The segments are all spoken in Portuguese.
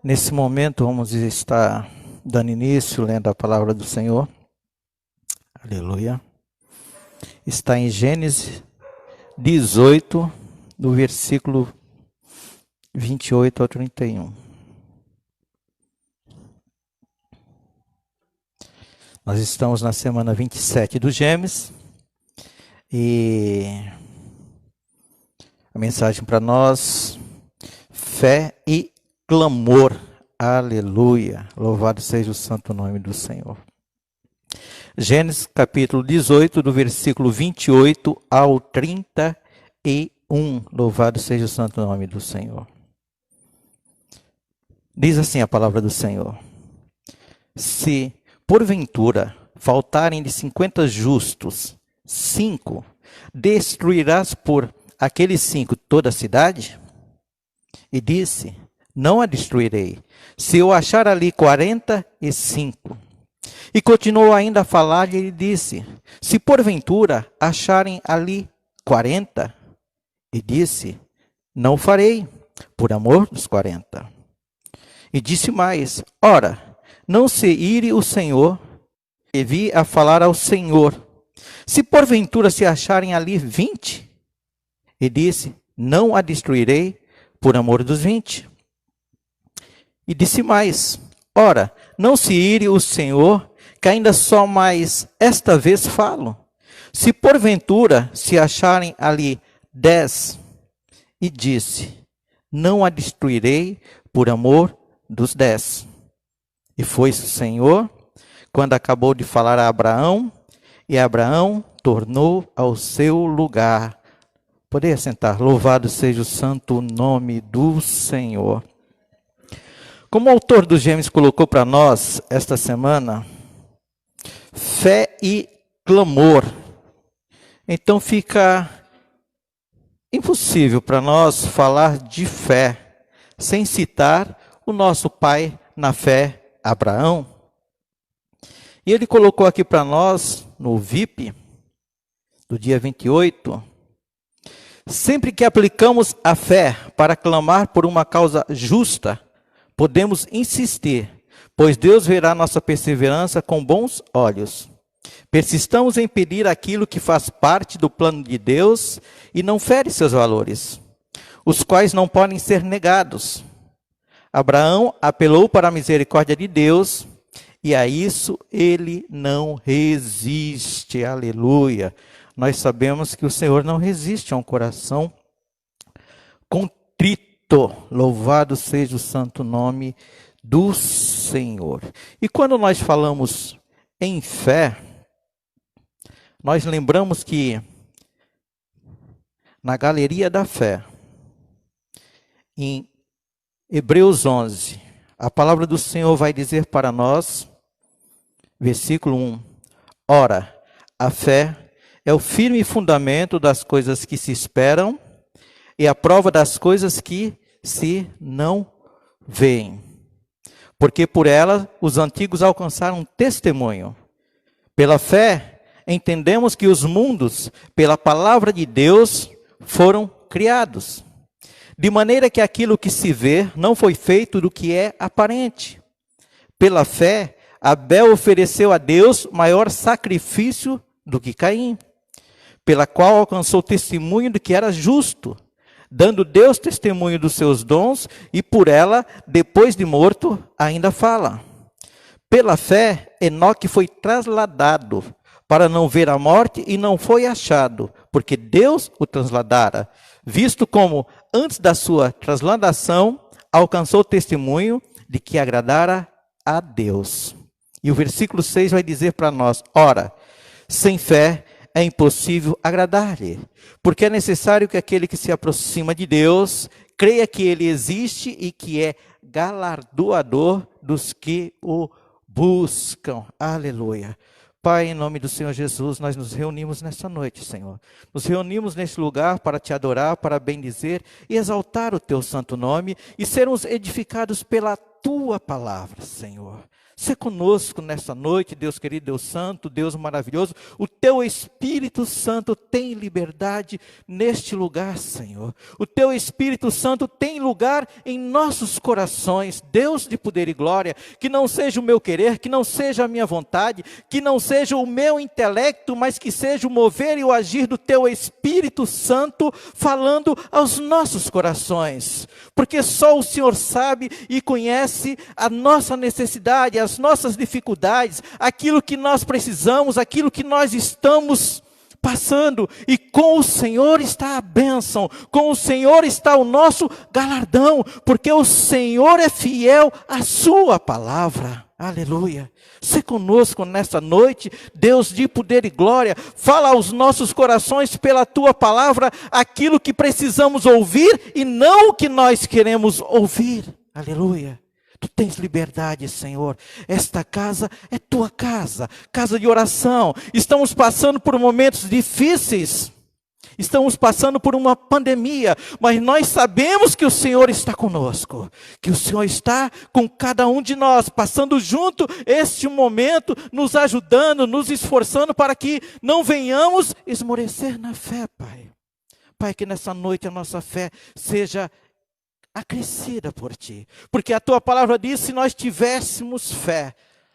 Nesse momento vamos estar dando início, lendo a palavra do Senhor. Aleluia. Está em Gênesis 18, do versículo 28 ao 31. Nós estamos na semana 27 do Gêmeos e a mensagem para nós, fé e clamor. Aleluia. Louvado seja o santo nome do Senhor. Gênesis capítulo 18, do versículo 28 ao 31. Louvado seja o santo nome do Senhor. Diz assim a palavra do Senhor: se porventura faltarem de 50 justos 5, destruirás por aqueles 5 toda a cidade? E disse: não a destruirei, se eu achar ali 45. E continuou ainda a falar e ele disse: se porventura acharem ali 40. E disse: não farei, por amor dos 40. E disse mais: ora, não se ire o Senhor, e vi a falar ao Senhor: se porventura se acharem ali 20. E disse: não a destruirei, por amor dos 20. E disse mais: ora, não se ire o Senhor, que ainda só mais esta vez falo. Se porventura se acharem ali 10. E disse: não a destruirei, por amor dos 10. E foi-se o Senhor, quando acabou de falar a Abraão, e Abraão tornou ao seu lugar. Poderia sentar. Louvado seja o santo nome do Senhor. Como o autor dos Gêmeos colocou para nós esta semana, fé e clamor. Então fica impossível para nós falar de fé sem citar o nosso pai na fé, Abraão. E ele colocou aqui para nós, no VIP, do dia 28, sempre que aplicamos a fé para clamar por uma causa justa, podemos insistir, pois Deus verá nossa perseverança com bons olhos. Persistamos em pedir aquilo que faz parte do plano de Deus e não fere seus valores, os quais não podem ser negados. Abraão apelou para a misericórdia de Deus e a isso ele não resiste. Aleluia. Nós sabemos que o Senhor não resiste a um coração contrito. Louvado seja o santo nome do Senhor. E quando nós falamos em fé, nós lembramos que na galeria da fé, em Hebreus 11, a palavra do Senhor vai dizer para nós, versículo 1, ora, a fé é o firme fundamento das coisas que se esperam e a prova das coisas que se não veem. Porque por ela os antigos alcançaram testemunho. Pela fé, entendemos que os mundos, pela palavra de Deus, foram criados. De maneira que aquilo que se vê não foi feito do que é aparente. Pela fé, Abel ofereceu a Deus maior sacrifício do que Caim, pela qual alcançou testemunho de que era justo, dando Deus testemunho dos seus dons, e por ela, depois de morto, ainda fala. Pela fé, Enoque foi trasladado para não ver a morte e não foi achado, porque Deus o trasladara, visto como, antes da sua trasladação, alcançou testemunho de que agradara a Deus. E o versículo 6 vai dizer para nós, ora, sem fé é impossível agradar-lhe, porque é necessário que aquele que se aproxima de Deus creia que ele existe e que é galardoador dos que o buscam. Aleluia. Pai, em nome do Senhor Jesus, nós nos reunimos nesta noite, Senhor. Nos reunimos neste lugar para te adorar, para bendizer e exaltar o teu santo nome e sermos edificados pela tua palavra, Senhor. Sê conosco nessa noite, Deus querido, Deus santo, Deus maravilhoso. O teu Espírito Santo tem liberdade neste lugar, Senhor. O teu Espírito Santo tem lugar em nossos corações. Deus de poder e glória, que não seja o meu querer, que não seja a minha vontade, que não seja o meu intelecto, mas que seja o mover e o agir do teu Espírito Santo falando aos nossos corações. Porque só o Senhor sabe e conhece a nossa necessidade, as nossas dificuldades, aquilo que nós precisamos, aquilo que nós estamos passando. E com o Senhor está a bênção, com o Senhor está o nosso galardão, porque o Senhor é fiel à sua palavra. Aleluia. Sê conosco nessa noite, Deus de poder e glória. Fala aos nossos corações pela tua palavra aquilo que precisamos ouvir e não o que nós queremos ouvir. Aleluia. Tu tens liberdade, Senhor. Esta casa é tua casa, casa de oração. Estamos passando por momentos difíceis. Estamos passando por uma pandemia, mas nós sabemos que o Senhor está conosco, que o Senhor está com cada um de nós, passando junto este momento, nos ajudando, nos esforçando para que não venhamos esmorecer na fé, Pai. Pai, que nessa noite a nossa fé seja acrescida por Ti, porque a Tua palavra diz, se nós tivéssemos fé,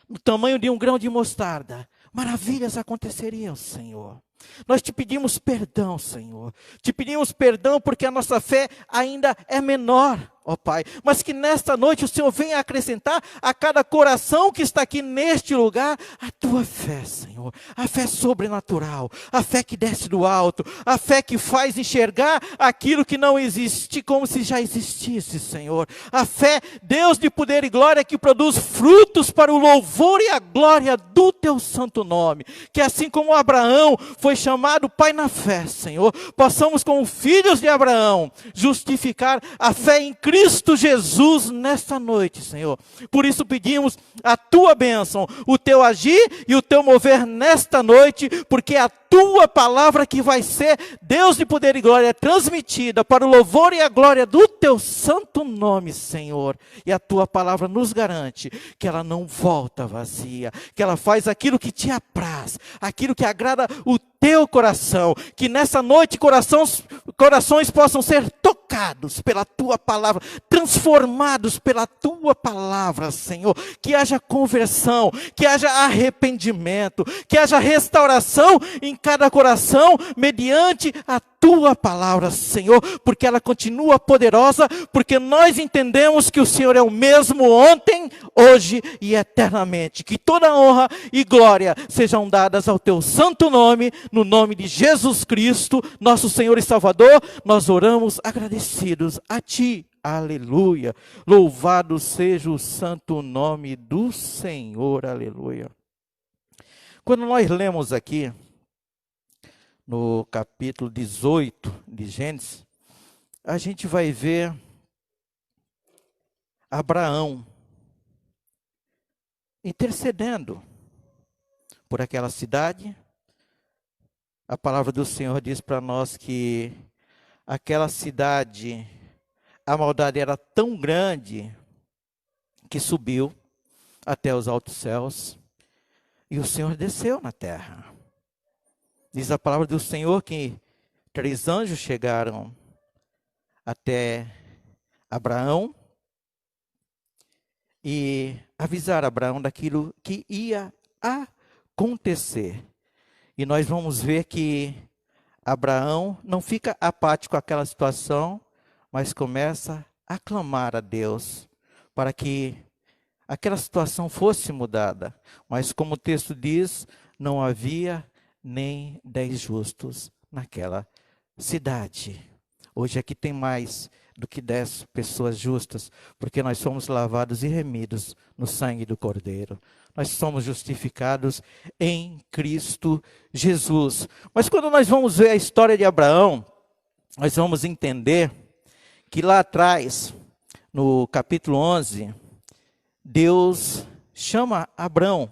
no tamanho de um grão de mostarda, maravilhas aconteceriam, Senhor. Nós te pedimos perdão, Senhor. Te pedimos perdão porque a nossa fé ainda é menor, ó Pai. Mas que nesta noite o Senhor venha acrescentar a cada coração que está aqui neste lugar a tua fé, Senhor. A fé sobrenatural, a fé que desce do alto, a fé que faz enxergar aquilo que não existe como se já existisse, Senhor. A fé, Deus de poder e glória, que produz frutos para o louvor e a glória do teu santo nome. Que assim como Abraão foi chamado pai na fé, Senhor, possamos como filhos de Abraão justificar a fé em Cristo Jesus nesta noite, Senhor. Por isso pedimos a tua bênção, o teu agir e o teu mover nesta noite, porque a tua palavra que vai ser, Deus de poder e glória, transmitida para o louvor e a glória do teu santo nome, Senhor. E a tua palavra nos garante que ela não volta vazia, que ela faz aquilo que te apraz, aquilo que agrada o teu coração, que nessa noite corações possam ser tocados pela tua palavra, transformados pela tua palavra, Senhor, que haja conversão, que haja arrependimento, que haja restauração em cada coração, mediante a tua palavra, Senhor, porque ela continua poderosa, porque nós entendemos que o Senhor é o mesmo ontem, hoje e eternamente. Que toda honra e glória sejam dadas ao teu santo nome, no nome de Jesus Cristo, nosso Senhor e Salvador, nós oramos agradecidos a Ti. Aleluia. Louvado seja o santo nome do Senhor. Aleluia. Quando nós lemos aqui, no capítulo 18 de Gênesis, a gente vai ver Abraão intercedendo por aquela cidade. A palavra do Senhor diz para nós que aquela cidade, a maldade era tão grande que subiu até os altos céus e o Senhor desceu na terra. Diz a palavra do Senhor que 3 anjos chegaram até Abraão e avisaram Abraão daquilo que ia acontecer. E nós vamos ver que Abraão não fica apático àquela situação, mas começa a clamar a Deus para que aquela situação fosse mudada. Mas como o texto diz, não havia nem 10 justos naquela cidade. Hoje aqui tem mais do que 10 pessoas justas, porque nós somos lavados e remidos no sangue do Cordeiro. Nós somos justificados em Cristo Jesus. Mas quando nós vamos ver a história de Abraão, nós vamos entender que lá atrás, no capítulo 11, Deus chama Abraão,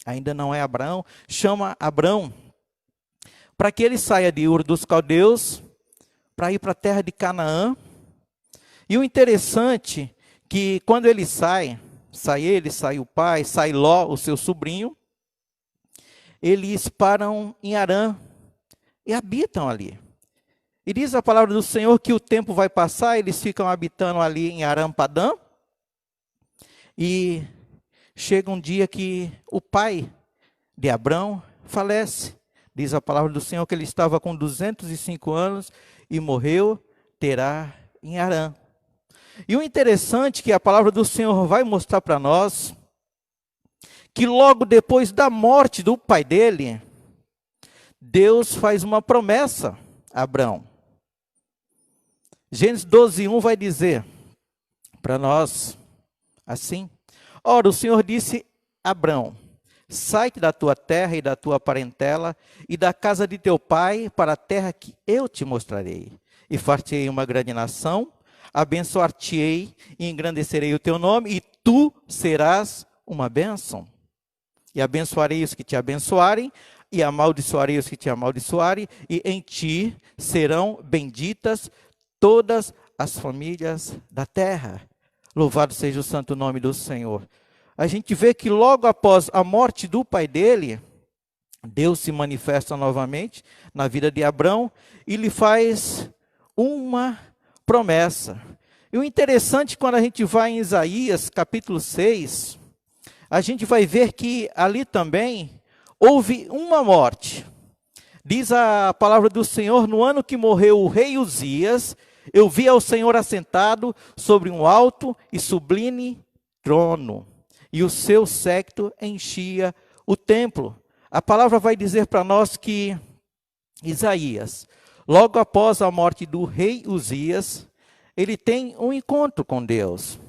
ainda não é Abraão, chama Abraão para que ele saia de Ur dos Caldeus, para ir para a terra de Canaã. E o interessante que quando ele sai sai ele, sai o pai, sai Ló, o seu sobrinho. Eles param em Harã e habitam ali. E diz a palavra do Senhor que o tempo vai passar, eles ficam habitando ali em Aram-Padã. E chega um dia que o pai de Abrão falece. Diz a palavra do Senhor que ele estava com 205 anos e morreu, Terá, em Harã. E o interessante é que a palavra do Senhor vai mostrar para nós que logo depois da morte do pai dele, Deus faz uma promessa a Abrão. Gênesis 12:1 vai dizer para nós assim: ora, o Senhor disse a Abrão: sai-te da tua terra e da tua parentela e da casa de teu pai para a terra que eu te mostrarei. E far-te-ei uma grande nação, abençoar-te-ei e engrandecerei o teu nome, e tu serás uma bênção. E abençoarei os que te abençoarem, e amaldiçoarei os que te amaldiçoarem, e em ti serão benditas todas as famílias da terra. Louvado seja o santo nome do Senhor. A gente vê que logo após a morte do pai dele, Deus se manifesta novamente na vida de Abrão e lhe faz uma promessa. E o interessante, quando a gente vai em Isaías capítulo 6, a gente vai ver que ali também houve uma morte. Diz a palavra do Senhor: no ano que morreu o rei Uzias, eu vi ao Senhor assentado sobre um alto e sublime trono, e o seu séquito enchia o templo. A palavra vai dizer para nós que Isaías, logo após a morte do rei Uzias, ele tem um encontro com Deus.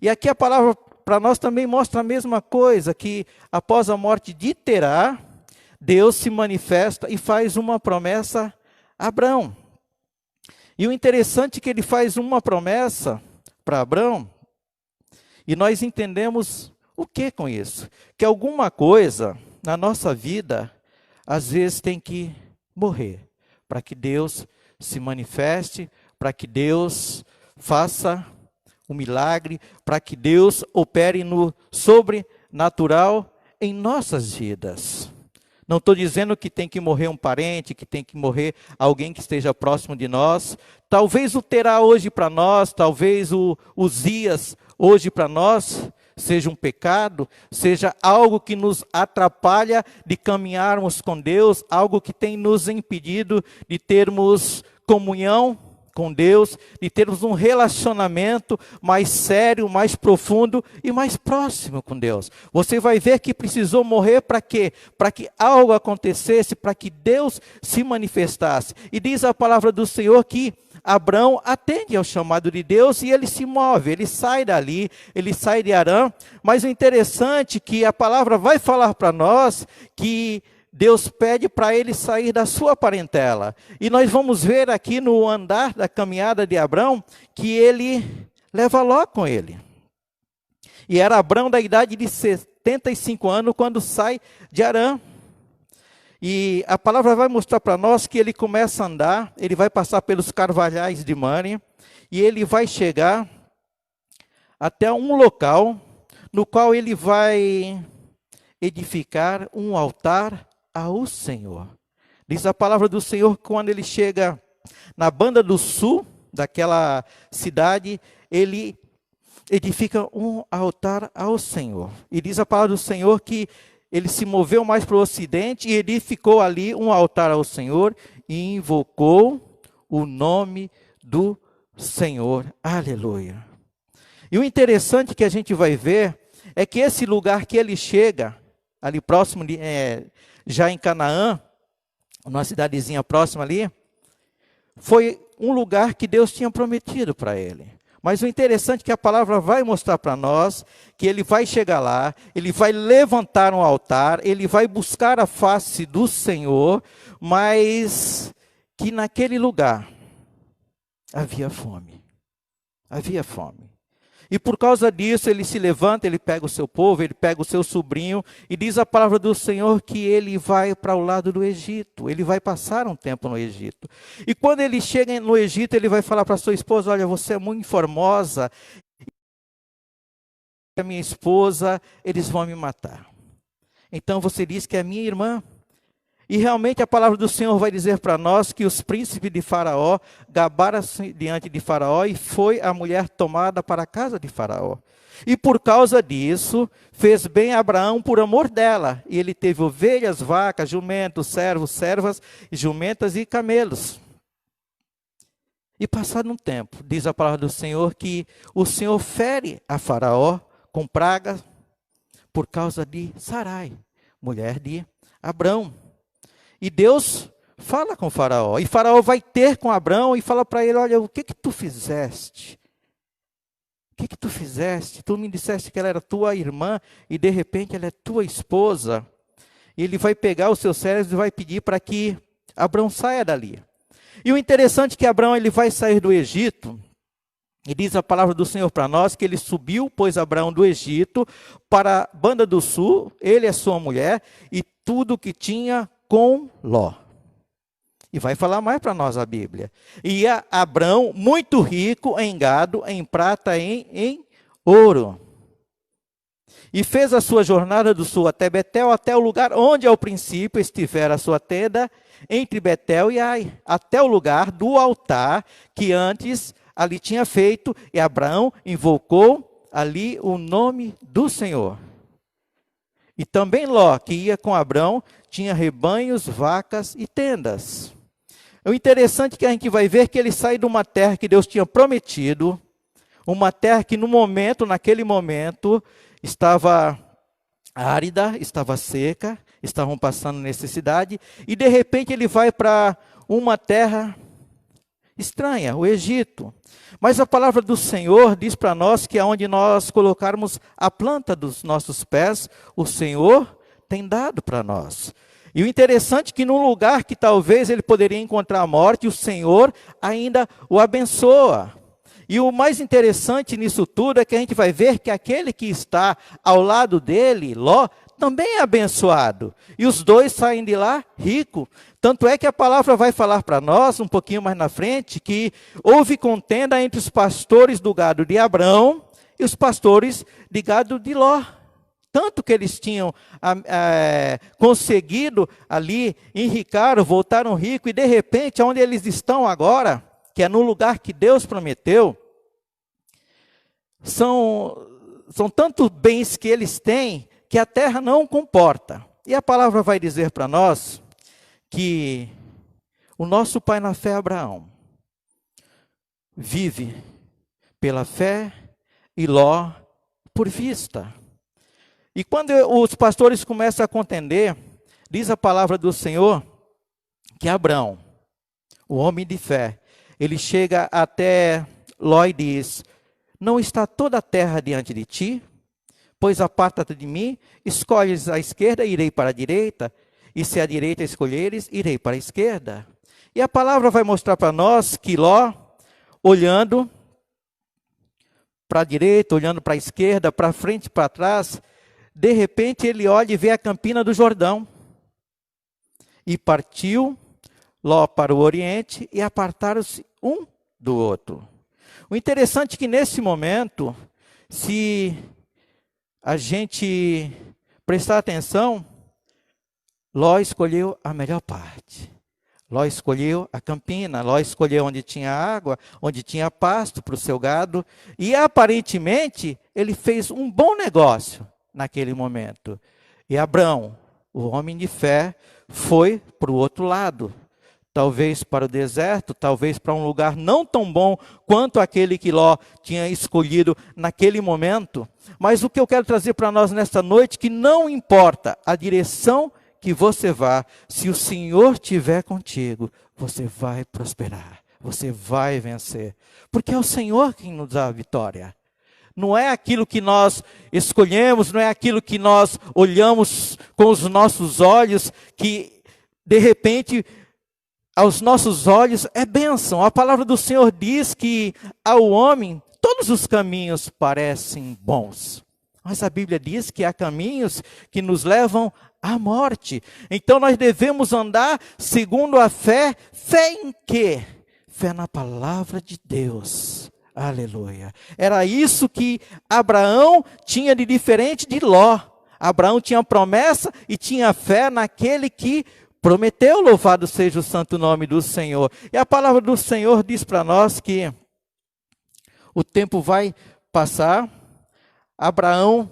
E aqui a palavra para nós também mostra a mesma coisa, que após a morte de Terá, Deus se manifesta e faz uma promessa a Abrão. E o interessante é que ele faz uma promessa para Abrão, e nós entendemos o que com isso? Que alguma coisa na nossa vida, às vezes tem que morrer, para que Deus se manifeste, para que Deus faça um milagre, para que Deus opere no sobrenatural em nossas vidas. Não estou dizendo que tem que morrer um parente, que tem que morrer alguém que esteja próximo de nós. Talvez o Terá hoje para nós, talvez o Uzias hoje para nós, seja um pecado, seja algo que nos atrapalha de caminharmos com Deus, algo que tem nos impedido de termos comunhão com Deus, de termos um relacionamento mais sério, mais profundo e mais próximo com Deus. Você vai ver que precisou morrer para quê? Para que algo acontecesse, para que Deus se manifestasse. E diz a palavra do Senhor que Abrão atende ao chamado de Deus e ele se move, ele sai dali, ele sai de Harã. Mas o interessante é que a palavra vai falar para nós que Deus pede para ele sair da sua parentela. E nós vamos ver aqui no andar da caminhada de Abrão, que ele leva Ló com ele. E era Abrão da idade de 75 anos quando sai de Harã. E a palavra vai mostrar para nós que ele começa a andar, ele vai passar pelos carvalhais de Mane, e ele vai chegar até um local no qual ele vai edificar um altar ao Senhor. Diz a palavra do Senhor que quando ele chega na banda do sul daquela cidade, ele edifica um altar ao Senhor. E diz a palavra do Senhor que ele se moveu mais para o ocidente e edificou ali um altar ao Senhor e invocou o nome do Senhor. Aleluia. E o interessante que a gente vai ver é que esse lugar que ele chega, ali próximo de já em Canaã, numa cidadezinha próxima ali, foi um lugar que Deus tinha prometido para ele. Mas o interessante é que a palavra vai mostrar para nós que ele vai chegar lá, ele vai levantar um altar, ele vai buscar a face do Senhor, mas que naquele lugar havia fome. Havia fome. E por causa disso, ele se levanta, ele pega o seu povo, ele pega o seu sobrinho, e diz a palavra do Senhor que ele vai para o lado do Egito, ele vai passar um tempo no Egito. E quando ele chega no Egito, ele vai falar para sua esposa: olha, você é muito formosa, a minha esposa, eles vão me matar. Então você diz que é minha irmã. E realmente a palavra do Senhor vai dizer para nós que os príncipes de Faraó gabaram-se diante de Faraó e foi a mulher tomada para a casa de Faraó. E por causa disso, fez bem a Abraão por amor dela. E ele teve ovelhas, vacas, jumentos, servos, servas, jumentas e camelos. E passado um tempo, diz a palavra do Senhor que o Senhor fere a Faraó com pragas por causa de Sarai, mulher de Abrão. E Deus fala com Faraó. E Faraó vai ter com Abrão e fala para ele, olha, o que tu fizeste? O que tu fizeste? Tu me disseste que ela era tua irmã e de repente ela é tua esposa. E ele vai pegar os seus servos e vai pedir para que Abrão saia dali. E o interessante é que Abrão ele vai sair do Egito. E diz a palavra do Senhor para nós que ele subiu, pois Abraão do Egito, para a banda do sul, ele e a sua mulher, e tudo que tinha com Ló. E vai falar mais para nós a Bíblia. E Abrão, muito rico em gado, em prata, em ouro. E fez a sua jornada do sul até Betel, até o lugar onde ao princípio estivera a sua tenda, entre Betel e Ai, até o lugar do altar que antes ali tinha feito, e Abraão invocou ali o nome do Senhor. E também Ló, que ia com Abrão, tinha rebanhos, vacas e tendas. O interessante é que a gente vai ver que ele sai de uma terra que Deus tinha prometido, uma terra que naquele momento, estava árida, estava seca, estavam passando necessidade, e de repente ele vai para uma terra estranha, o Egito. Mas a palavra do Senhor diz para nós que aonde nós colocarmos a planta dos nossos pés, o Senhor tem dado para nós. E o interessante é que num lugar que talvez ele poderia encontrar a morte, o Senhor ainda o abençoa. E o mais interessante nisso tudo é que a gente vai ver que aquele que está ao lado dele, Ló, também é abençoado. E os dois saem de lá ricos. Tanto é que a palavra vai falar para nós, um pouquinho mais na frente, que houve contenda entre os pastores do gado de Abrão e os pastores de gado de Ló. Tanto que eles tinham conseguido ali, enricaram, voltaram ricos, e de repente, onde eles estão agora, que é no lugar que Deus prometeu, são tantos bens que eles têm, que a terra não comporta. E a palavra vai dizer para nós que o nosso pai na fé, Abraão, vive pela fé e Ló por vista. E quando os pastores começam a contender, diz a palavra do Senhor que Abrão, o homem de fé, ele chega até Ló e diz, não está toda a terra diante de ti? Pois aparta-te de mim, escolhes a esquerda, irei para a direita, e se a direita escolheres, irei para a esquerda. E a palavra vai mostrar para nós que Ló, olhando para a direita, olhando para a esquerda, para frente e para trás, de repente ele olha e vê a campina do Jordão. E partiu Ló para o oriente e apartaram-se um do outro. O interessante é que nesse momento, se a gente prestar atenção, Ló escolheu a melhor parte. Ló escolheu a campina, Ló escolheu onde tinha água, onde tinha pasto para o seu gado. E aparentemente ele fez um bom negócio naquele momento. E Abrão, o homem de fé, foi para o outro lado. Talvez para o deserto, talvez para um lugar não tão bom quanto aquele que Ló tinha escolhido naquele momento. Mas o que eu quero trazer para nós nesta noite, que não importa a direção que você vá, se o Senhor estiver contigo, você vai prosperar, você vai vencer. Porque é o Senhor quem nos dá a vitória. Não é aquilo que nós escolhemos, não é aquilo que nós olhamos com os nossos olhos, que de repente aos nossos olhos é bênção. A palavra do Senhor diz que ao homem todos os caminhos parecem bons. Mas a Bíblia diz que há caminhos que nos levam à morte. Então nós devemos andar segundo a fé. Fé em quê? Fé na palavra de Deus. Aleluia. Era isso que Abraão tinha de diferente de Ló. Abraão tinha promessa e tinha fé naquele que prometeu. Louvado seja o santo nome do Senhor. E a palavra do Senhor diz para nós que o tempo vai passar. Abraão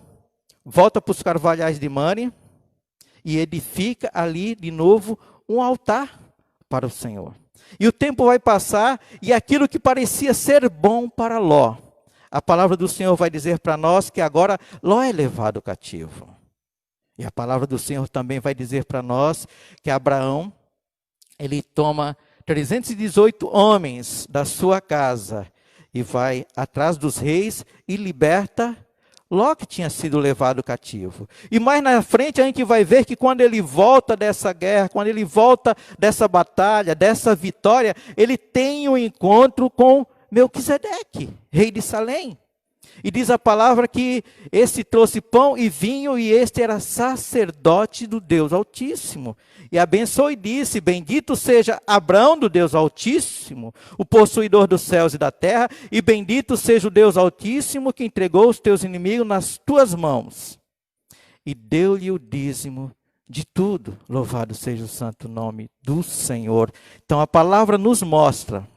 volta para os carvalhais de Mane e edifica ali de novo um altar para o Senhor. E o tempo vai passar e aquilo que parecia ser bom para Ló, a palavra do Senhor vai dizer para nós que agora Ló é levado cativo. E a palavra do Senhor também vai dizer para nós que Abraão, ele toma 318 homens da sua casa e vai atrás dos reis e liberta Ló, que tinha sido levado cativo. E mais na frente a gente vai ver que quando ele volta dessa guerra, quando ele volta dessa batalha, dessa vitória, ele tem um encontro com Melquisedeque, rei de Salém. E diz a palavra que esse trouxe pão e vinho e este era sacerdote do Deus Altíssimo. E abençoou e disse, bendito seja Abraão do Deus Altíssimo, o possuidor dos céus e da terra, e bendito seja o Deus Altíssimo que entregou os teus inimigos nas tuas mãos. E deu-lhe o dízimo de tudo. Louvado seja o santo nome do Senhor. Então a palavra nos mostra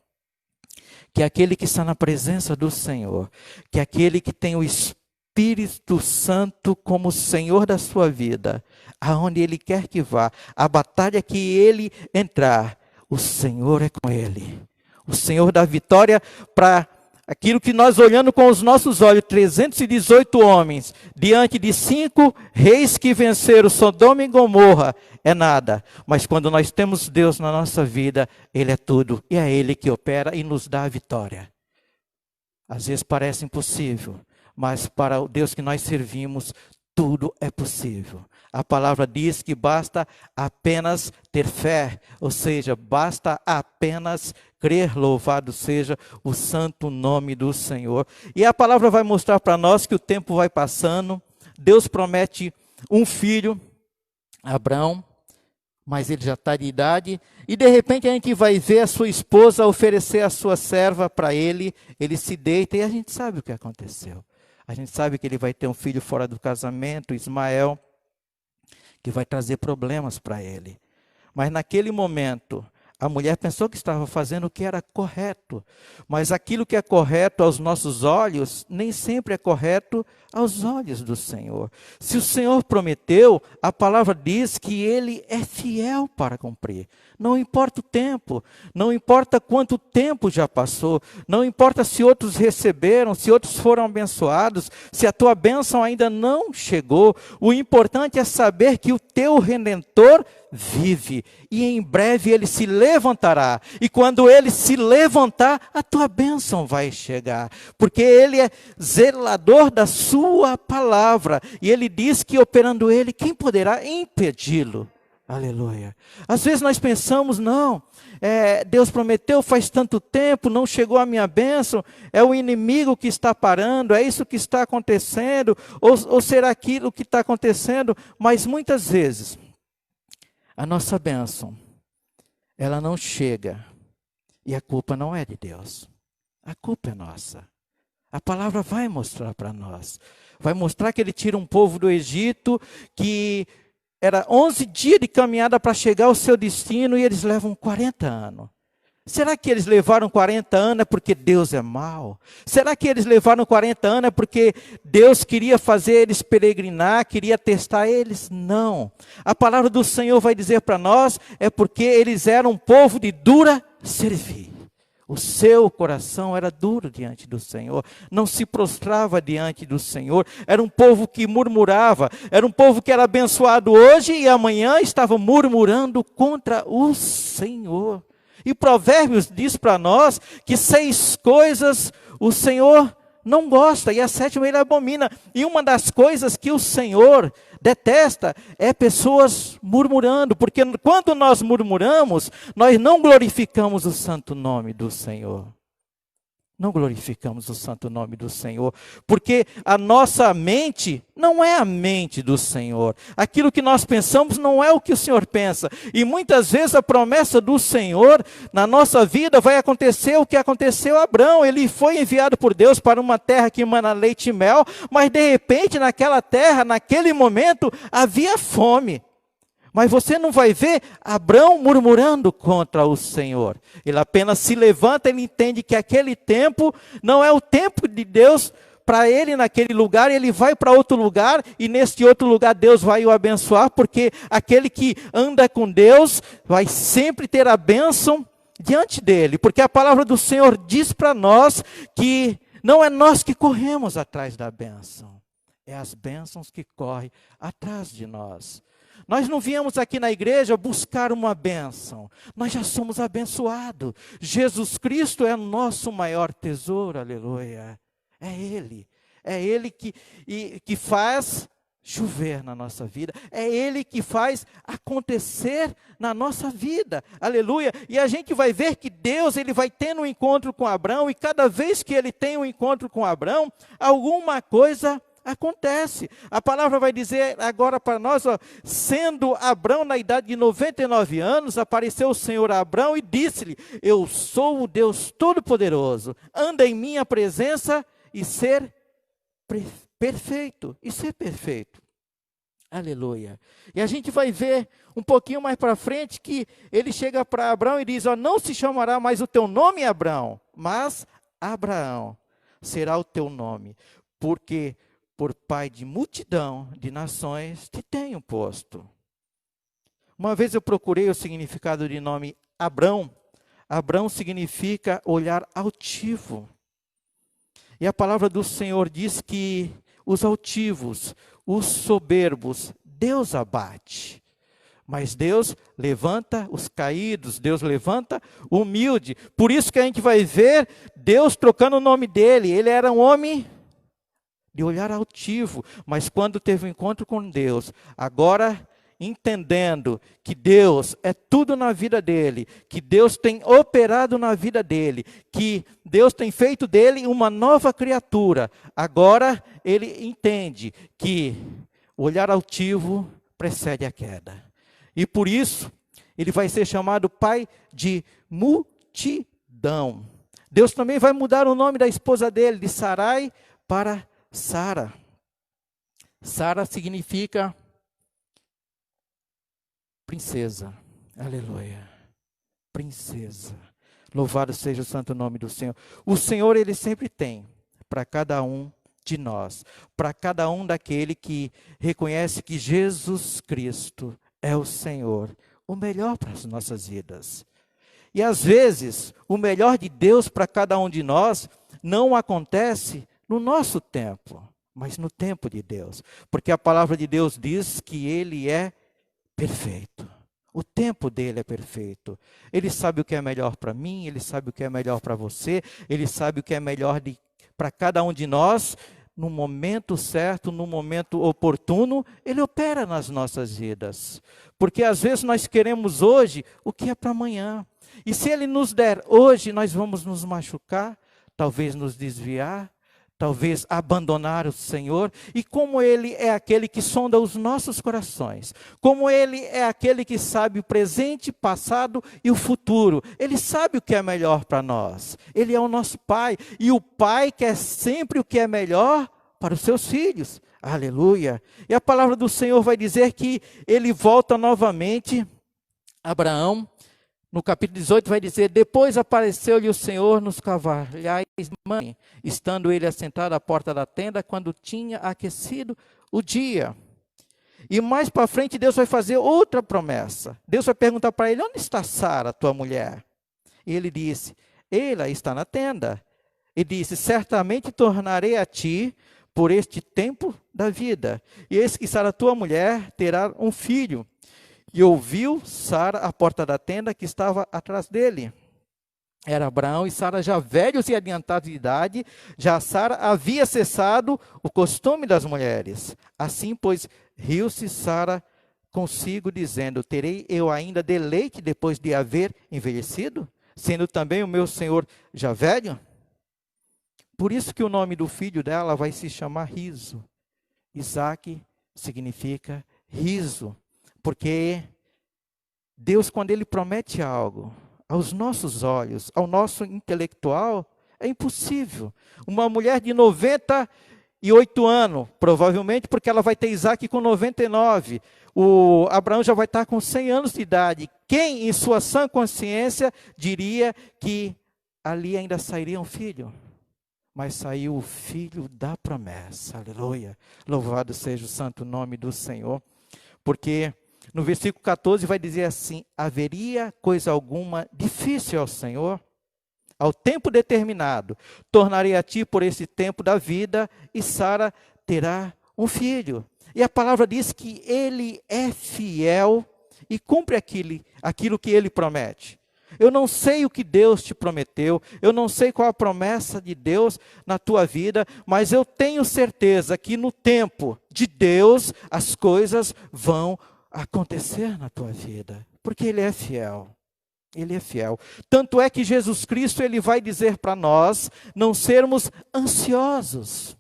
que aquele que está na presença do Senhor, que aquele que tem o Espírito Santo como Senhor da sua vida, aonde Ele quer que vá, a batalha que Ele entrar, o Senhor é com Ele. O Senhor dá vitória para aquilo que nós olhando com os nossos olhos, 318 homens, diante de 5 reis que venceram Sodoma e Gomorra, é nada. Mas quando nós temos Deus na nossa vida, Ele é tudo. E é Ele que opera e nos dá a vitória. Às vezes parece impossível, mas para o Deus que nós servimos, tudo é possível. A palavra diz que basta apenas ter fé, ou seja, basta apenas crer. Louvado seja o santo nome do Senhor. E a palavra vai mostrar para nós que o tempo vai passando. Deus promete um filho, Abraão, mas ele já está de idade. E de repente a gente vai ver a sua esposa oferecer a sua serva para ele. Ele se deita e a gente sabe o que aconteceu. A gente sabe que ele vai ter um filho fora do casamento, Ismael, que vai trazer problemas para ele. Mas naquele momento, a mulher pensou que estava fazendo o que era correto. Mas aquilo que é correto aos nossos olhos, nem sempre é correto aos olhos do Senhor. Se o Senhor prometeu, a palavra diz que Ele é fiel para cumprir. Não importa o tempo, não importa quanto tempo já passou, não importa se outros receberam, se outros foram abençoados, se a tua bênção ainda não chegou. O importante é saber que o teu Redentor vive e em breve Ele se levantará. E quando Ele se levantar, a tua bênção vai chegar. Porque Ele é zelador da sua palavra. E Ele diz que operando Ele, quem poderá impedi-lo? Aleluia. Às vezes nós pensamos, não, Deus prometeu faz tanto tempo, não chegou a minha bênção, é o inimigo que está parando, é isso que está acontecendo, ou será aquilo que está acontecendo? Mas muitas vezes, a nossa bênção, ela não chega, e a culpa não é de Deus, a culpa é nossa. A palavra vai mostrar para nós, vai mostrar que Ele tira um povo do Egito, que era 11 dias de caminhada para chegar ao seu destino e eles levam 40 anos. Será que eles levaram 40 anos é porque Deus é mau? Será que eles levaram 40 anos é porque Deus queria fazer eles peregrinar, queria testar eles? Não. A palavra do Senhor vai dizer para nós, é porque eles eram um povo de dura servir. O seu coração era duro diante do Senhor, não se prostrava diante do Senhor, era um povo que murmurava, era um povo que era abençoado hoje e amanhã estava murmurando contra o Senhor. E Provérbios diz para nós que 6 coisas o Senhor não gosta e a 7ª Ele abomina. E uma das coisas que o Senhor detesta é pessoas murmurando, porque quando nós murmuramos, nós não glorificamos o santo nome do Senhor. não glorificamos o santo nome do Senhor, porque a nossa mente não é a mente do Senhor. Aquilo que nós pensamos não é o que o Senhor pensa. E muitas vezes a promessa do Senhor na nossa vida vai acontecer o que aconteceu a Abrão. Ele foi enviado por Deus para uma terra que emana leite e mel, mas de repente naquela terra, naquele momento, havia fome. Mas você não vai ver Abrão murmurando contra o Senhor. Ele apenas se levanta, ele entende que aquele tempo não é o tempo de Deus para ele naquele lugar. Ele vai para outro lugar e neste outro lugar Deus vai o abençoar, porque aquele que anda com Deus vai sempre ter a bênção diante dele. Porque a palavra do Senhor diz para nós que não é nós que corremos atrás da bênção, é as bênçãos que correm atrás de nós. Nós não viemos aqui na igreja buscar uma bênção, nós já somos abençoados. Jesus Cristo é o nosso maior tesouro, aleluia. É Ele que faz chover na nossa vida, é Ele que faz acontecer na nossa vida, aleluia. E a gente vai ver que Deus, Ele vai tendo um encontro com Abrão, e cada vez que Ele tem um encontro com Abrão, alguma coisa acontece. A palavra vai dizer agora para nós, sendo Abrão na idade de 99 anos, apareceu o Senhor a Abrão e disse-lhe: eu sou o Deus Todo-Poderoso, anda em minha presença e ser perfeito, aleluia. E a gente vai ver um pouquinho mais para frente que ele chega para Abrão e diz: não se chamará mais o teu nome Abrão, mas Abraão será o teu nome, porque por pai de multidão de nações te tenho posto. Uma vez eu procurei o significado de nome Abrão. Abrão significa olhar altivo. E a palavra do Senhor diz que os altivos, os soberbos, Deus abate. Mas Deus levanta os caídos, Deus levanta o humilde. Por isso que a gente vai ver Deus trocando o nome dele. Ele era um homem de olhar altivo, mas quando teve um encontro com Deus, agora entendendo que Deus é tudo na vida dele, que Deus tem operado na vida dele, que Deus tem feito dele uma nova criatura, agora ele entende que o olhar altivo precede a queda. E por isso, ele vai ser chamado pai de multidão. Deus também vai mudar o nome da esposa dele, de Sarai, para Sara. Sara significa princesa. Aleluia. Princesa. Louvado seja o santo nome do Senhor. O Senhor, Ele sempre tem para cada um de nós, para cada um daquele que reconhece que Jesus Cristo é o Senhor, o melhor para as nossas vidas. E às vezes, o melhor de Deus para cada um de nós não acontece no nosso tempo, mas no tempo de Deus. Porque a palavra de Deus diz que Ele é perfeito. O tempo dele é perfeito. Ele sabe o que é melhor para mim, Ele sabe o que é melhor para você, Ele sabe o que é melhor para cada um de nós. No momento certo, no momento oportuno, Ele opera nas nossas vidas. Porque às vezes nós queremos hoje o que é para amanhã. E se Ele nos der hoje, nós vamos nos machucar, talvez nos desviar, talvez abandonar o Senhor. E como Ele é aquele que sonda os nossos corações, como Ele é aquele que sabe o presente, passado e o futuro, Ele sabe o que é melhor para nós. Ele é o nosso Pai, e o Pai quer sempre o que é melhor para os seus filhos. Aleluia. E a palavra do Senhor vai dizer que Ele volta novamente a Abraão. No capítulo 18 vai dizer: depois apareceu-lhe o Senhor nos carvalhais de Mamre, estando ele assentado à porta da tenda, quando tinha aquecido o dia. E mais para frente Deus vai fazer outra promessa. Deus vai perguntar para ele: onde está Sara, tua mulher? E ele disse: ela está na tenda. E disse: certamente tornarei a ti por este tempo da vida. E eis que Sara, tua mulher, terá um filho. E ouviu Sara à porta da tenda que estava atrás dele. Era Abraão e Sara já velhos e adiantados de idade. Já Sara havia cessado o costume das mulheres. Assim, pois, riu-se Sara consigo, dizendo: terei eu ainda deleite depois de haver envelhecido, sendo também o meu senhor já velho? Por isso que o nome do filho dela vai se chamar Riso. Isaac significa riso, porque Deus, quando Ele promete algo, aos nossos olhos, ao nosso intelectual, é impossível. Uma mulher de 98 anos, provavelmente porque ela vai ter Isaac com 99, o Abraão já vai estar com 100 anos de idade. Quem, em sua sã consciência, diria que ali ainda sairia um filho? Mas saiu o filho da promessa, aleluia. Louvado seja o santo nome do Senhor. Porque no versículo 14 vai dizer assim: haveria coisa alguma difícil ao Senhor? Ao tempo determinado, tornarei a ti por esse tempo da vida, e Sara terá um filho. E a palavra diz que ele é fiel e cumpre aquilo que ele promete. Eu não sei o que Deus te prometeu, eu não sei qual a promessa de Deus na tua vida, mas eu tenho certeza que no tempo de Deus as coisas vão acontecer na tua vida, porque Ele é fiel. Ele é fiel. Tanto é que Jesus Cristo, Ele vai dizer para nós não sermos ansiosos.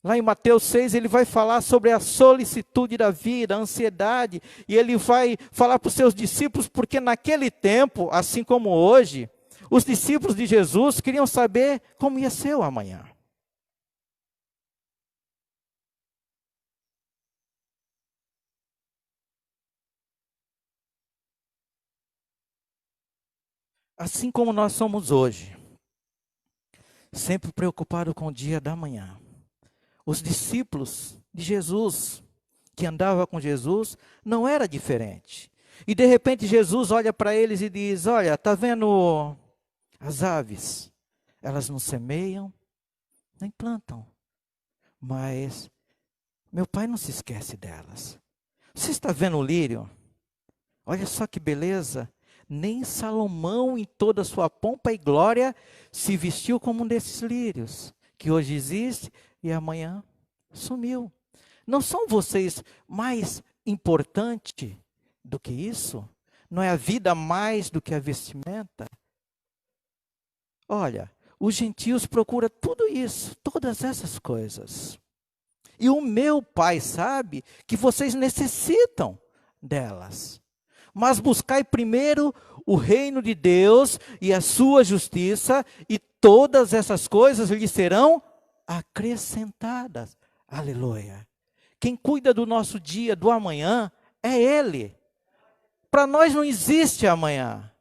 Lá em Mateus 6, ele vai falar sobre a solicitude da vida, a ansiedade, e ele vai falar para os seus discípulos, porque naquele tempo, assim como hoje, os discípulos de Jesus queriam saber como ia ser o amanhã. Assim como nós somos hoje, sempre preocupados com o dia da manhã. Os discípulos de Jesus, que andavam com Jesus, não era diferente. E de repente Jesus olha para eles e diz: olha, está vendo as aves? Elas não semeiam, nem plantam. Mas meu Pai não se esquece delas. Você está vendo o lírio? Olha só que beleza. Nem Salomão, em toda a sua pompa e glória, se vestiu como um desses lírios, que hoje existe e amanhã sumiu. Não são vocês mais importantes do que isso? Não é a vida mais do que a vestimenta? Olha, os gentios procuram tudo isso, todas essas coisas. E o meu Pai sabe que vocês necessitam delas. Mas buscai primeiro o reino de Deus e a sua justiça, e todas essas coisas lhe serão acrescentadas. Aleluia. Quem cuida do nosso dia, do amanhã, é Ele. Para nós não existe amanhã.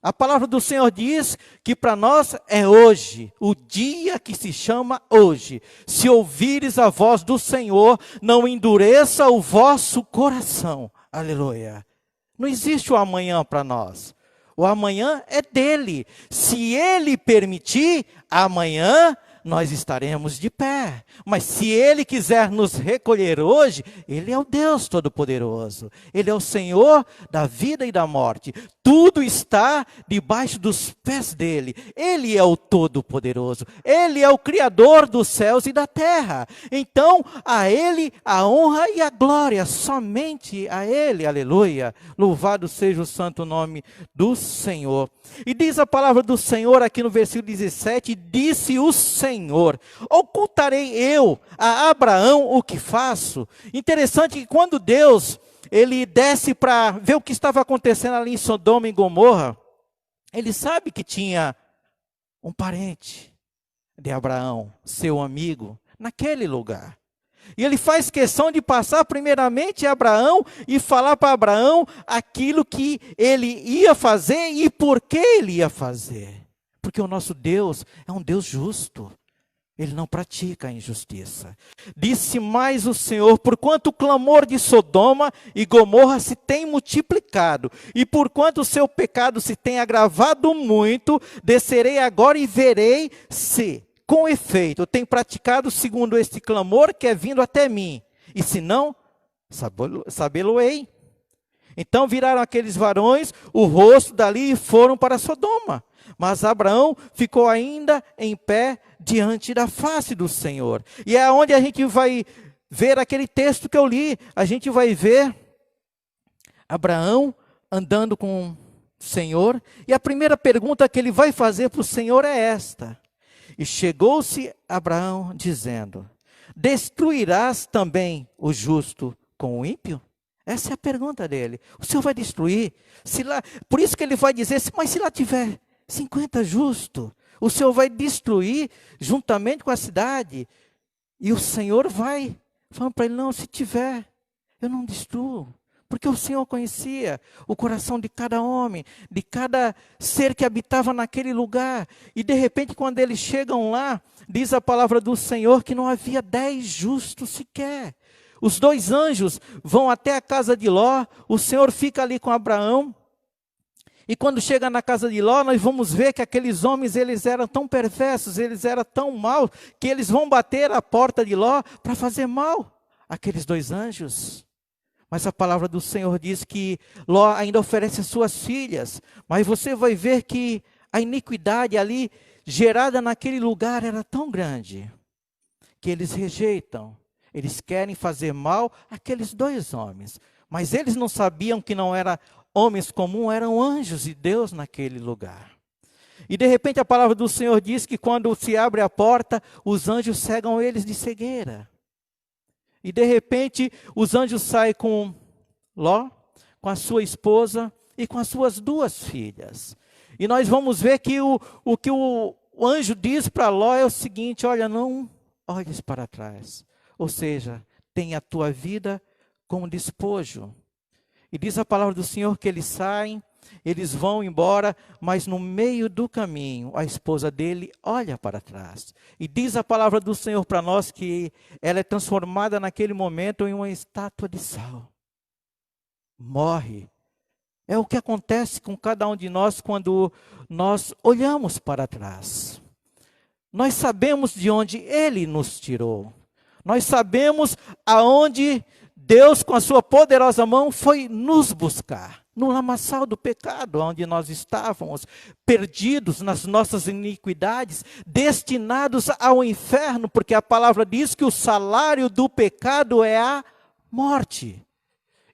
A palavra do Senhor diz que para nós é hoje, o dia que se chama hoje. Se ouvires a voz do Senhor, não endureça o vosso coração. Aleluia. Não existe o amanhã para nós. O amanhã é dele. Se Ele permitir, amanhã nós estaremos de pé. Mas se Ele quiser nos recolher hoje, Ele é o Deus Todo-Poderoso. Ele é o Senhor da vida e da morte. Tudo está debaixo dos pés dEle. Ele é o Todo-Poderoso. Ele é o Criador dos céus e da terra. Então, a Ele a honra e a glória. Somente a Ele. Aleluia. Louvado seja o santo nome do Senhor. E diz a palavra do Senhor aqui no versículo 17, disse o Senhor, ocultarei eu a Abraão o que faço? Interessante que quando Deus, ele desce para ver o que estava acontecendo ali em Sodoma e Gomorra, ele sabe que tinha um parente de Abraão, seu amigo, naquele lugar. E ele faz questão de passar primeiramente a Abraão e falar para Abraão aquilo que ele ia fazer e por que ele ia fazer. Porque o nosso Deus é um Deus justo. Ele não pratica a injustiça. Disse mais o Senhor, porquanto o clamor de Sodoma e Gomorra se tem multiplicado, e porquanto o seu pecado se tem agravado muito, descerei agora e verei se, com efeito, tem praticado segundo este clamor que é vindo até mim. E se não, sabê-lo-ei. Então viraram aqueles varões o rosto dali e foram para Sodoma. Mas Abraão ficou ainda em pé diante da face do Senhor. E é onde a gente vai ver aquele texto que eu li. A gente vai ver Abraão andando com o Senhor. E a primeira pergunta que ele vai fazer para o Senhor é esta. E chegou-se Abraão dizendo: destruirás também o justo com o ímpio? Essa é a pergunta dele. O Senhor vai destruir? Se lá, por isso que ele vai dizer, mas se lá tiver 50 justos, o Senhor vai destruir juntamente com a cidade. E o Senhor vai falando para ele, não, se tiver, eu não destruo. Porque o Senhor conhecia o coração de cada homem, de cada ser que habitava naquele lugar. E de repente, quando eles chegam lá, diz a palavra do Senhor que não havia 10 justos sequer. Os 2 anjos vão até a casa de Ló, o Senhor fica ali com Abraão. E quando chega na casa de Ló, nós vamos ver que aqueles homens, eles eram tão perversos, eles eram tão maus, que eles vão bater a porta de Ló para fazer mal àqueles 2 anjos. Mas a palavra do Senhor diz que Ló ainda oferece as suas filhas. Mas você vai ver que a iniquidade ali gerada naquele lugar era tão grande que eles rejeitam. Eles querem fazer mal àqueles 2 homens. Mas eles não sabiam que não eram homens comuns, eram anjos de Deus naquele lugar. E de repente a palavra do Senhor diz que quando se abre a porta, os anjos cegam eles de cegueira. E de repente, os anjos saem com Ló, com a sua esposa e com as suas 2 filhas. E nós vamos ver que o que o anjo diz para Ló é o seguinte: olha, não olhes para trás. Ou seja, tenha a tua vida como despojo. E diz a palavra do Senhor que eles saem, eles vão embora, mas no meio do caminho, a esposa dele olha para trás. E diz a palavra do Senhor para nós que ela é transformada naquele momento em uma estátua de sal. Morre. É o que acontece com cada um de nós quando nós olhamos para trás. Nós sabemos de onde Ele nos tirou. Nós sabemos aonde Deus, com a sua poderosa mão, foi nos buscar. No lamaçal do pecado, onde nós estávamos, perdidos nas nossas iniquidades, destinados ao inferno, porque a palavra diz que o salário do pecado é a morte.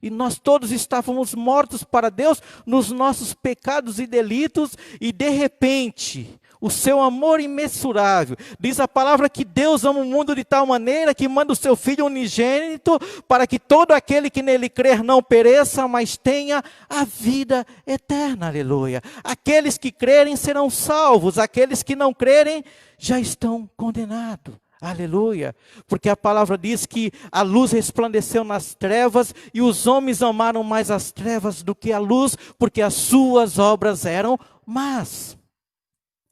E nós todos estávamos mortos para Deus nos nossos pecados e delitos, e de repente, o seu amor imensurável, diz a palavra que Deus ama o mundo de tal maneira que manda o seu Filho unigênito, para que todo aquele que nele crer não pereça, mas tenha a vida eterna, aleluia. Aqueles que crerem serão salvos, aqueles que não crerem já estão condenados. Aleluia, porque a palavra diz que a luz resplandeceu nas trevas e os homens amaram mais as trevas do que a luz, porque as suas obras eram más.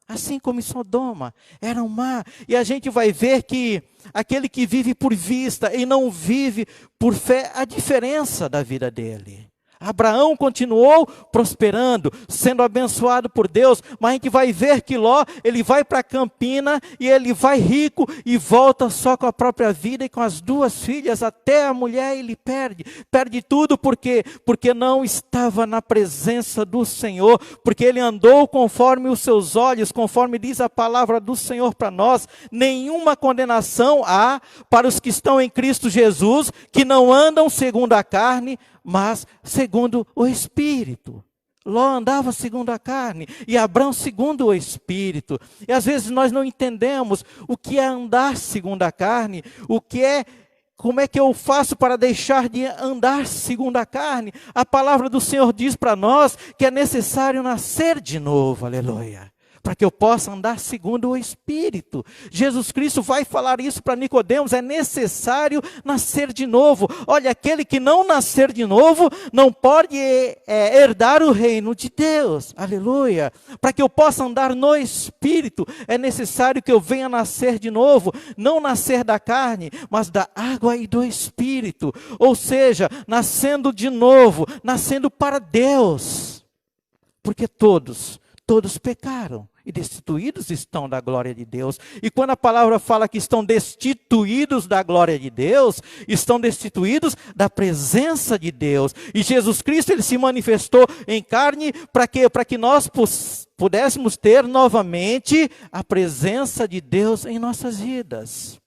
Assim como em Sodoma, eram má. E a gente vai ver que aquele que vive por vista e não vive por fé, a diferença da vida dele. Abraão continuou prosperando, sendo abençoado por Deus, mas a gente vai ver que Ló, ele vai para a campina e ele vai rico e volta só com a própria vida e com as 2 filhas, até a mulher ele perde tudo porque não estava na presença do Senhor, porque ele andou conforme os seus olhos, conforme diz a palavra do Senhor para nós. Nenhuma condenação há para os que estão em Cristo Jesus, que não andam segundo a carne, mas segundo o Espírito. Ló andava segundo a carne e Abraão segundo o Espírito. E às vezes nós não entendemos o que é andar segundo a carne, como é que eu faço para deixar de andar segundo a carne. A palavra do Senhor diz para nós que é necessário nascer de novo, aleluia, para que eu possa andar segundo o Espírito. Jesus Cristo vai falar isso para Nicodemos, é necessário nascer de novo. Olha, aquele que não nascer de novo, não pode herdar o reino de Deus, aleluia. Para que eu possa andar no Espírito, é necessário que eu venha nascer de novo, não nascer da carne, mas da água e do Espírito. Ou seja, nascendo de novo, nascendo para Deus. Porque todos pecaram e destituídos estão da glória de Deus. E quando a palavra fala que estão destituídos da glória de Deus, estão destituídos da presença de Deus. E Jesus Cristo, ele se manifestou em carne para que nós pudéssemos ter novamente a presença de Deus em nossas vidas.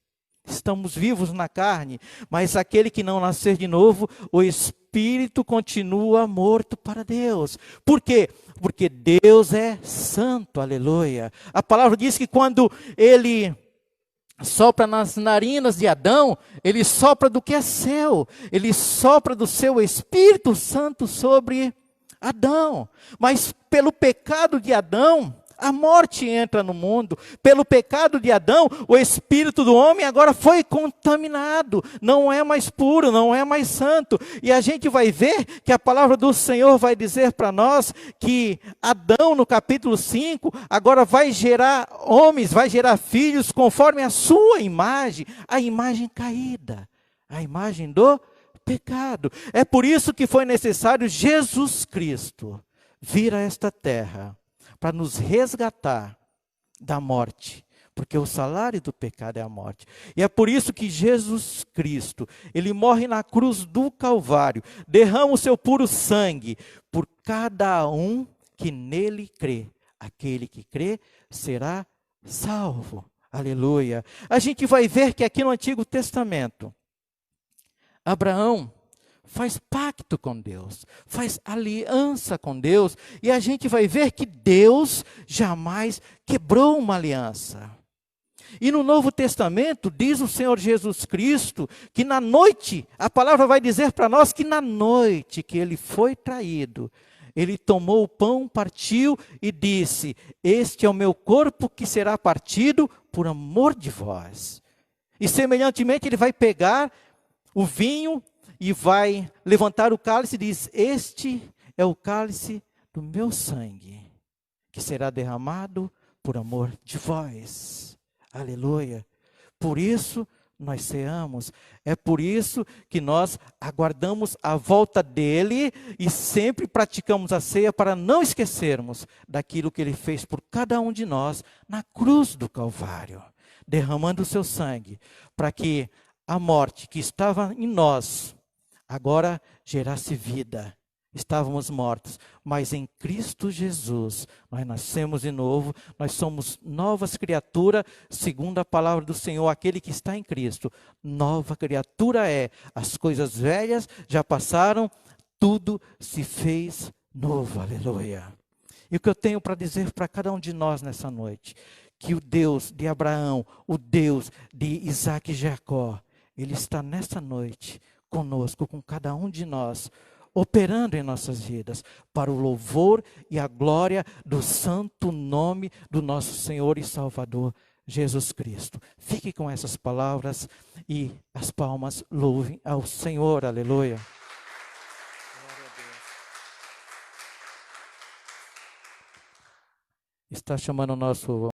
Estamos vivos na carne, mas aquele que não nascer de novo, o Espírito espírito continua morto para Deus. Por quê? Porque Deus é santo, aleluia. A palavra diz que quando ele sopra nas narinas de Adão, ele sopra do que é seu, ele sopra do seu Espírito Santo sobre Adão. Mas pelo pecado de Adão, a morte entra no mundo. Pelo pecado de Adão, o espírito do homem agora foi contaminado. Não é mais puro, não é mais santo. E a gente vai ver que a palavra do Senhor vai dizer para nós que Adão, no capítulo 5, agora vai gerar homens, vai gerar filhos conforme a sua imagem, a imagem caída, a imagem do pecado. É por isso que foi necessário Jesus Cristo vir a esta terra, para nos resgatar da morte, porque o salário do pecado é a morte. E é por isso que Jesus Cristo, ele morre na cruz do Calvário, derrama o seu puro sangue por cada um que nele crê. Aquele que crê será salvo. Aleluia. A gente vai ver que aqui no Antigo Testamento, Abraão faz pacto com Deus, faz aliança com Deus, e a gente vai ver que Deus jamais quebrou uma aliança. E no Novo Testamento, diz o Senhor Jesus Cristo, que na noite, a palavra vai dizer para nós que na noite que ele foi traído, ele tomou o pão, partiu e disse: este é o meu corpo que será partido por amor de vós. E semelhantemente ele vai pegar o vinho e vai levantar o cálice e diz: este é o cálice do meu sangue, que será derramado por amor de vós. Aleluia. Por isso nós ceamos. É por isso que nós aguardamos a volta dele e sempre praticamos a ceia para não esquecermos daquilo que ele fez por cada um de nós na cruz do Calvário, derramando o seu sangue, para que a morte que estava em nós agora gerasse vida. Estávamos mortos, mas em Cristo Jesus nós nascemos de novo, nós somos novas criaturas, segundo a palavra do Senhor. Aquele que está em Cristo, nova criatura é. As coisas velhas já passaram, tudo se fez novo, aleluia. E o que eu tenho para dizer para cada um de nós nessa noite, que o Deus de Abraão, o Deus de Isaac e Jacó, ele está nessa noite conosco, com cada um de nós, operando em nossas vidas, para o louvor e a glória do santo nome do nosso Senhor e Salvador, Jesus Cristo. Fique com essas palavras e as palmas louvem ao Senhor, aleluia. Glória a Deus. Está chamando o nosso